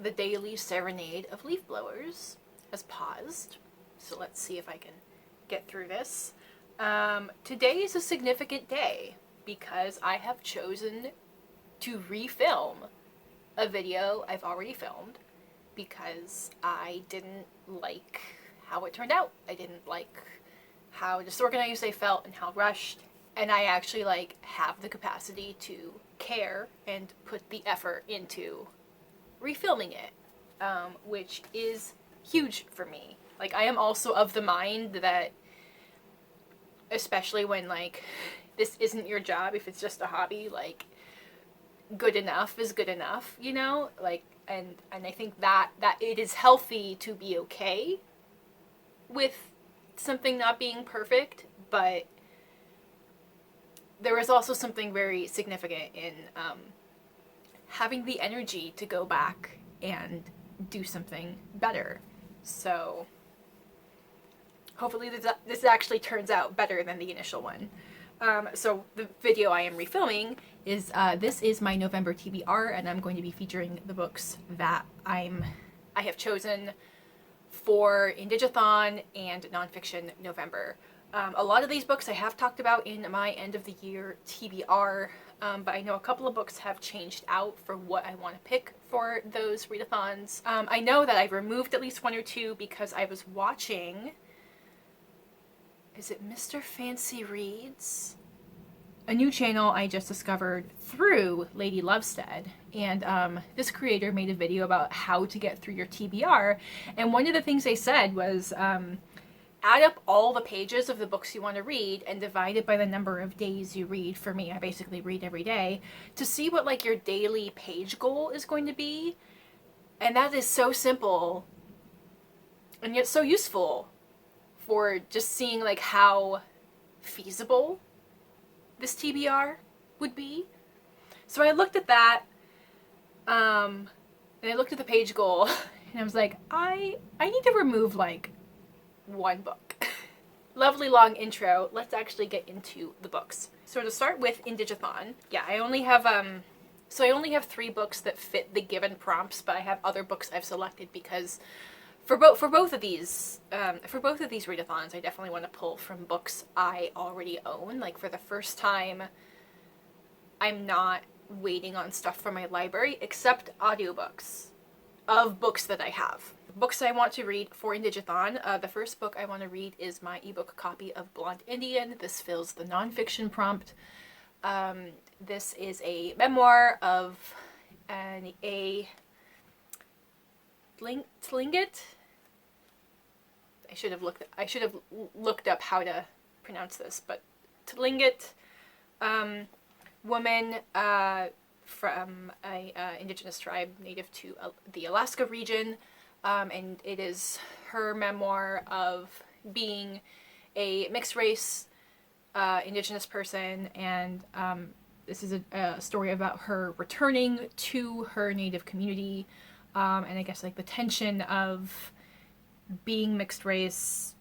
the daily serenade of leaf blowers has paused. So let's see if I can get through this. Today is a significant day because I have chosen to refilm a video I've already filmed because I didn't like how it turned out. I didn't like how disorganized I felt and how rushed. And I actually have the capacity to care and put the effort into refilming it, which is huge for me. I am also of the mind that, especially when this isn't your job, if it's just a hobby, good enough is good enough, you know? And I think that it is healthy to be okay with something not being perfect, but there is also something very significant in having the energy to go back and do something better. So hopefully this actually turns out better than the initial one. So the video I am refilming is, this is my November TBR, and I'm going to be featuring the books that I have chosen for Indigathon and Nonfiction November. A lot of these books I have talked about in my end of the year TBR, but I know a couple of books have changed out for what I want to pick for those readathons. I know that I've removed at least one or two because I was watching, is it Mr. Francy Reads? A new channel I just discovered through Lady Lovestead, and this creator made a video about how to get through your TBR, and one of the things they said was add up all the pages of the books you want to read and divide it by the number of days you read. For me, I basically read every day, to see what your daily page goal is going to be. And that is so simple and yet so useful for just seeing how feasible this TBR would be. So I looked at that, and I looked at the page goal, and I was like, I need to remove one book. Lovely long intro. Let's actually get into the books. So to start with Indigathon, yeah, I only have 3 books that fit the given prompts, but I have other books I've selected because for both of these readathons, I definitely want to pull from books I already own. For the first time, I'm not waiting on stuff from my library, except audiobooks of books that I have. Books I want to read for Indigathon. The first book I want to read is my ebook copy of Blonde Indian. This fills the nonfiction prompt. This is a memoir of a Tlingit. I should have looked up how to pronounce this, but Tlingit woman from a indigenous tribe native to the Alaska region, and it is her memoir of being a mixed race indigenous person, and this is a story about her returning to her native community, and I guess the tension of being mixed race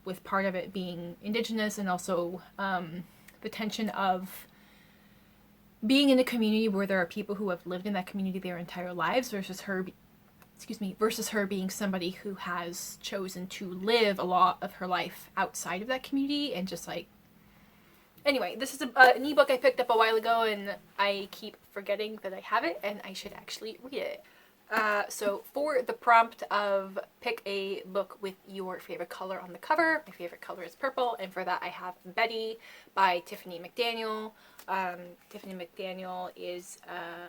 with part of it being indigenous, and also the tension of being in a community where there are people who have lived in that community their entire lives versus her being somebody who has chosen to live a lot of her life outside of that community, and just anyway, this is an ebook I picked up a while ago, and I keep forgetting that I have it, and I should actually read it. So for the prompt of pick a book with your favorite color on the cover, my favorite color is purple, and for that I have Betty by Tiffany McDaniel. Tiffany McDaniel is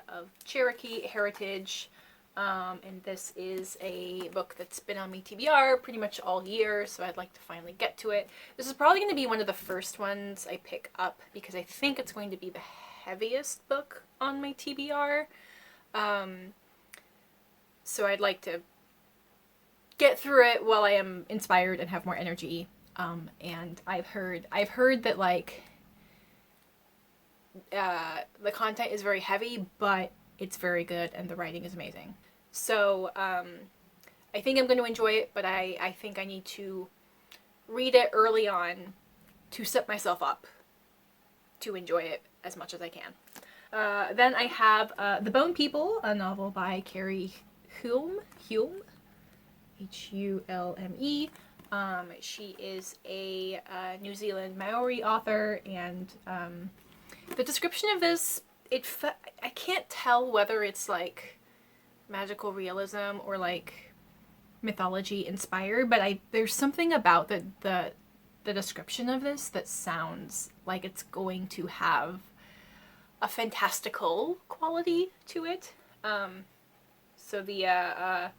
of Cherokee heritage, and this is a book that's been on my TBR pretty much all year, so I'd like to finally get to it. This is probably going to be one of the first ones I pick up because I think it's going to be the heaviest book on my TBR. So I'd like to get through it while I am inspired and have more energy. And I've heard that the content is very heavy, but it's very good and the writing is amazing. So I think I'm going to enjoy it, but I think I need to read it early on to set myself up to enjoy it as much as I can. Then I have The Bone People, a novel by Carrie Hulme, Hulme. She is a New Zealand Maori author, and the description of this, I can't tell whether it's like magical realism or like mythology inspired, but there's something about the description of this that sounds like it's going to have a fantastical quality to it. So the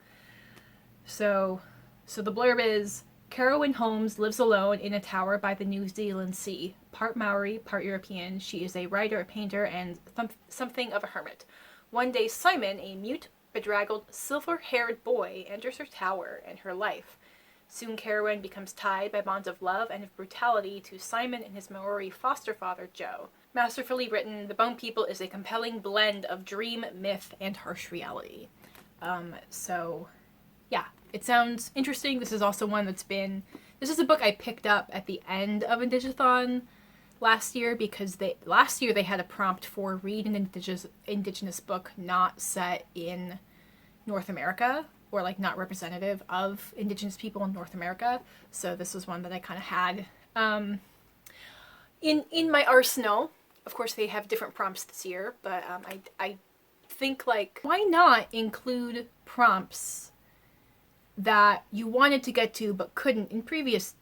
blurb is: Carolyn Holmes lives alone in a tower by the New Zealand Sea. Part Maori, part European, she is a writer, a painter, and something of a hermit. One day Simon, a mute, bedraggled, silver-haired boy, enters her tower and her life. Soon Carolyn becomes tied by bonds of love and of brutality to Simon and his Maori foster father, Joe. Masterfully written, The Bone People is a compelling blend of dream, myth, and harsh reality. Yeah, it sounds interesting. This is also one this is a book I picked up at the end of Indigathon last year, because last year they had a prompt for read an indigenous book not set in North America, or like not representative of indigenous people in North America. So this was one that I kind of had in my arsenal. Of course, they have different prompts this year, but I think, like, why not include prompts that you wanted to get to but couldn't in previous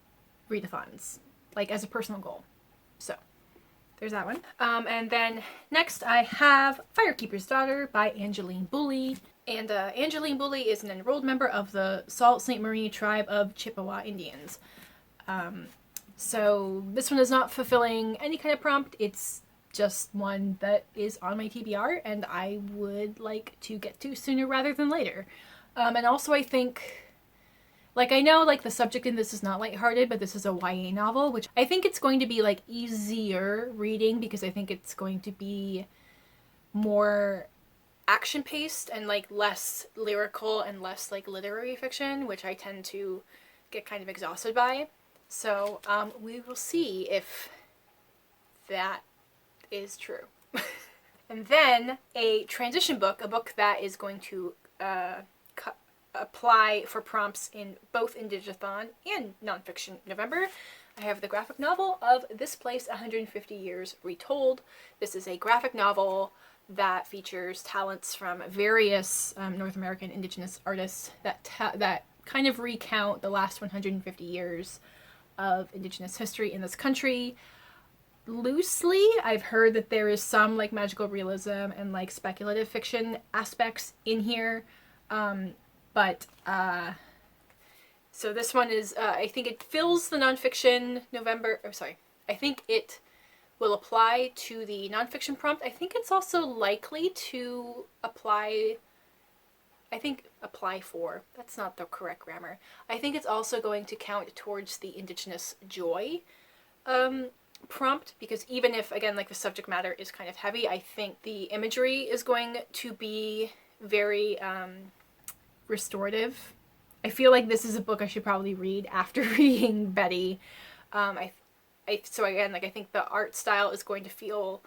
readathons, like as a personal goal. So there's that one. And then next I have Firekeeper's Daughter by Angeline Boulley. And Angeline Boulley is an enrolled member of the Sault Ste. Marie tribe of Chippewa Indians. So this one is not fulfilling any kind of prompt. It's just one that is on my TBR and I would like to get to sooner rather than later. And also I think, like, I know like the subject in this is not lighthearted, but this is a YA novel, which I think it's going to be like easier reading because I think it's going to be more action-paced and like less lyrical and less like literary fiction, which I tend to get kind of exhausted by. So we will see if that is true. And then a transition book, a book that is going to apply for prompts in both Indigathon and Nonfiction November. I have the graphic novel of This Place 150 Years Retold. This is a graphic novel that features talents from various North American Indigenous artists that kind of recount the last 150 years of Indigenous history in this country. Loosely, I've heard that there is some like magical realism and like speculative fiction aspects in here. So this one is, I think it fills the Nonfiction November, I think it will apply to the nonfiction prompt. I think it's also likely to apply for, that's not the correct grammar. I think it's also going to count towards the Indigenous joy prompt, because even if, again, like the subject matter is kind of heavy, I think the imagery is going to be very restorative. I feel like this is a book I should probably read after reading Betty. So again, like I think the art style is going to feel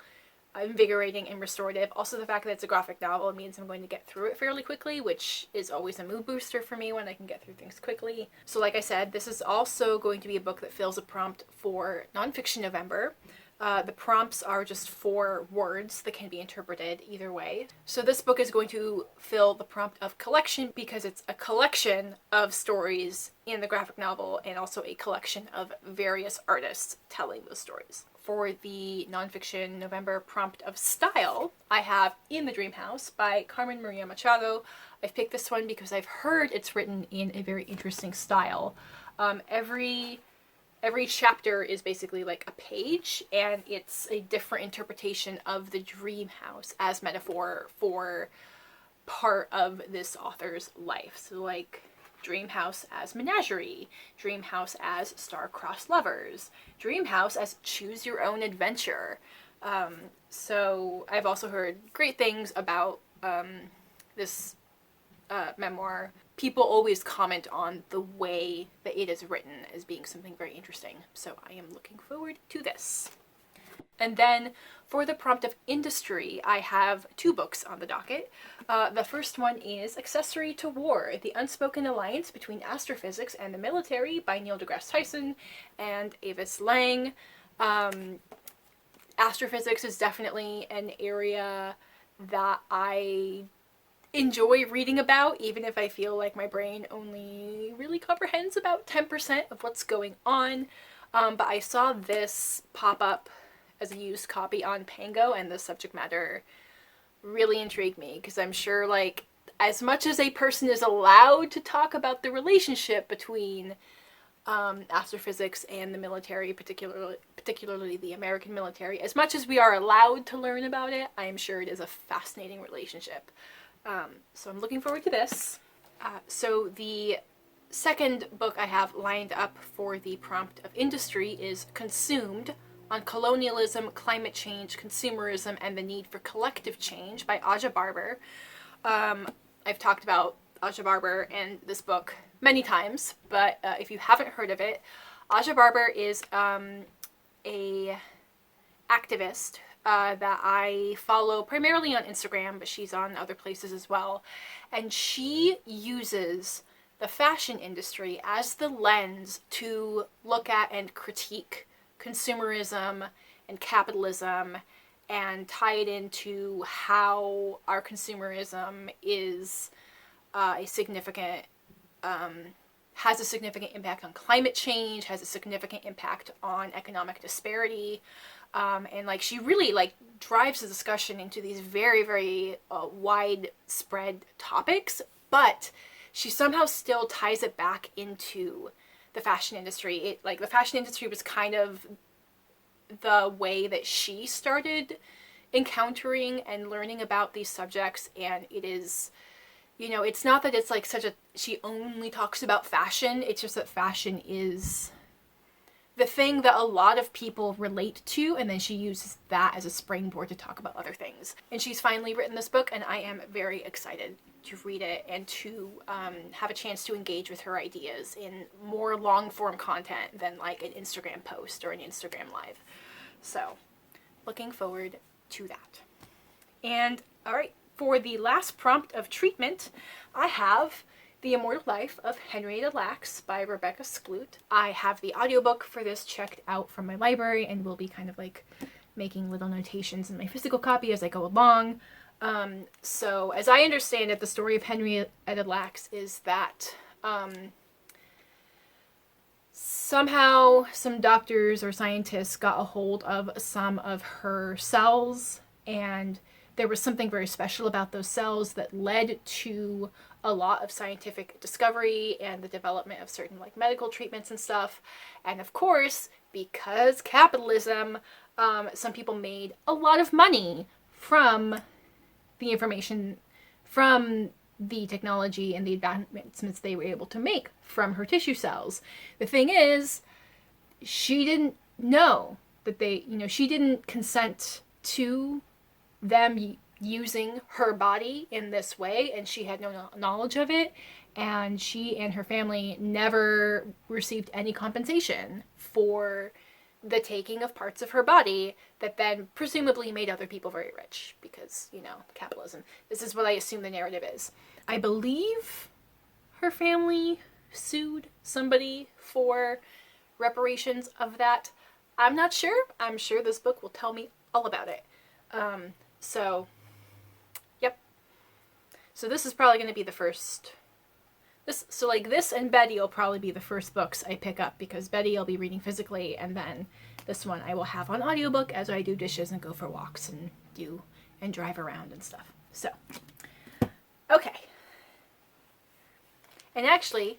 invigorating and restorative. Also, the fact that it's a graphic novel means I'm going to get through it fairly quickly, which is always a mood booster for me when I can get through things quickly. So like I said, this is also going to be a book that fills a prompt for Nonfiction November. The prompts are just 4 words that can be interpreted either way. So this book is going to fill the prompt of collection because it's a collection of stories in the graphic novel and also a collection of various artists telling those stories. For the Nonfiction November prompt of style, I have In the Dream House by Carmen Maria Machado. I've picked this one because I've heard it's written in a very interesting style. Every chapter is basically like a page, and it's a different interpretation of the dream house as metaphor for part of this author's life. So like dream house as menagerie, dream house as star-crossed lovers, dream house as choose your own adventure. So I've also heard great things about this memoir. People always comment on the way that it is written as being something very interesting. So I am looking forward to this. And then for the prompt of industry, I have 2 books on the docket. The first one is Accessory to War, The Unspoken Alliance Between Astrophysics and the Military by Neil deGrasse Tyson and Avis Lang. Astrophysics is definitely an area that I enjoy reading about, even if I feel like my brain only really comprehends about 10% of what's going on. But I saw this pop up as a used copy on Pango, and the subject matter really intrigued me, because I'm sure, like, as much as a person is allowed to talk about the relationship between astrophysics and the military, particularly the American military, as much as we are allowed to learn about it, I am sure it is a fascinating relationship. So I'm looking forward to this. So the second book I have lined up for the prompt of industry is Consumed, on Colonialism, Climate Change, Consumerism, and the Need for Collective Change by Aja Barber. I've talked about Aja Barber and this book many times, but if you haven't heard of it, Aja Barber is a activist that I follow primarily on Instagram, but she's on other places as well. And she uses the fashion industry as the lens to look at and critique consumerism and capitalism and tie it into how our consumerism is has a significant impact on climate change, has a significant impact on economic disparity. And like she really like drives the discussion into these very, very widespread topics, but she somehow still ties it back into the fashion industry. The fashion industry was kind of the way that she started encountering and learning about these subjects, and it is, it's not that it's like she only talks about fashion, it's just that fashion is the thing that a lot of people relate to, and then she uses that as a springboard to talk about other things. And she's finally written this book, and I am very excited to read it and to have a chance to engage with her ideas in more long-form content than like an Instagram post or an Instagram live. So, looking forward to that. And, alright, for the last prompt of treatment, I have The Immortal Life of Henrietta Lacks by Rebecca Skloot. I have the audiobook for this checked out from my library and will be kind of like making little notations in my physical copy as I go along. So as I understand it, the story of Henrietta Lacks is that somehow some doctors or scientists got a hold of some of her cells, and there was something very special about those cells that led to a lot of scientific discovery and the development of certain like medical treatments and stuff. And of course, because capitalism, some people made a lot of money from the information, from the technology and the advancements they were able to make from her tissue cells. The thing is, she didn't know that she didn't consent to them using her body in this way, and she had no knowledge of it, and she and her family never received any compensation for the taking of parts of her body that then presumably made other people very rich, because, capitalism. This is what I assume the narrative is. I believe her family sued somebody for reparations of that. I'm not sure. I'm sure this book will tell me all about it. Yep. So this is probably going to be the first. This and Betty will probably be the first books I pick up, because Betty I'll be reading physically, and then this one I will have on audiobook as I do dishes and go for walks and drive around and stuff. So, okay. And actually,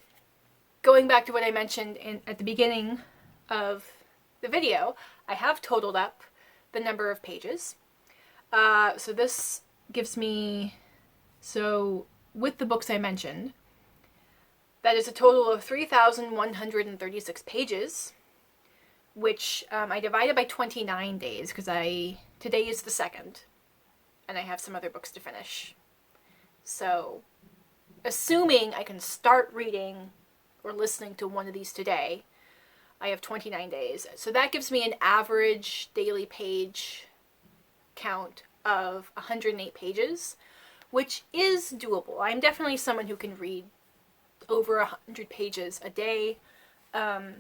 going back to what I mentioned at the beginning of the video, I have totaled up the number of pages. So this gives me, with the books I mentioned, that is a total of 3,136 pages, which I divided by 29 days, because today is the 2nd, and I have some other books to finish. So, assuming I can start reading or listening to one of these today, I have 29 days. So that gives me an average daily page count of 108 pages, which is doable. I'm definitely someone who can read over 100 pages a day. I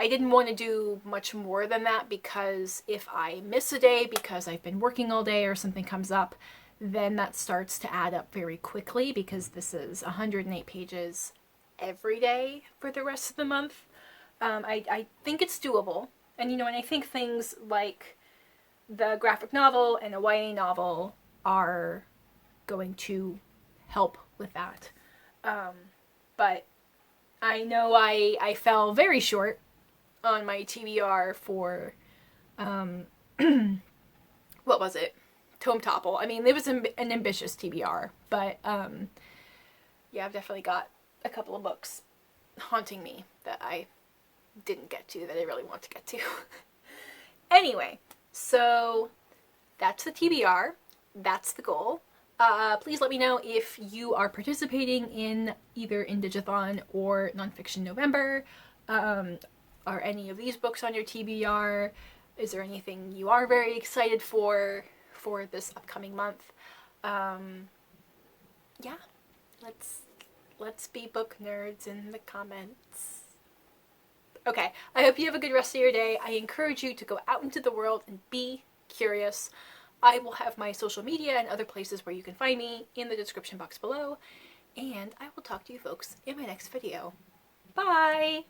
didn't want to do much more than that because if I miss a day because I've been working all day or something comes up, then that starts to add up very quickly, because this is 108 pages every day for the rest of the month. I think it's doable. And, you know, and I think things like the graphic novel and a YA novel are going to help with that. But I know I fell very short on my TBR for, what was it? Tome Topple. I mean, it was an ambitious TBR, but yeah, I've definitely got a couple of books haunting me that I didn't get to, that I really want to get to. Anyway, so that's the TBR. That's the goal. Please let me know if you are participating in either Indigathon or Nonfiction November. Are any of these books on your TBR? Is there anything you are very excited for this upcoming month? Yeah, let's be book nerds in the comments. Okay, I hope you have a good rest of your day. I encourage you to go out into the world and be curious. I will have my social media and other places where you can find me in the description box below, and I will talk to you folks in my next video. Bye!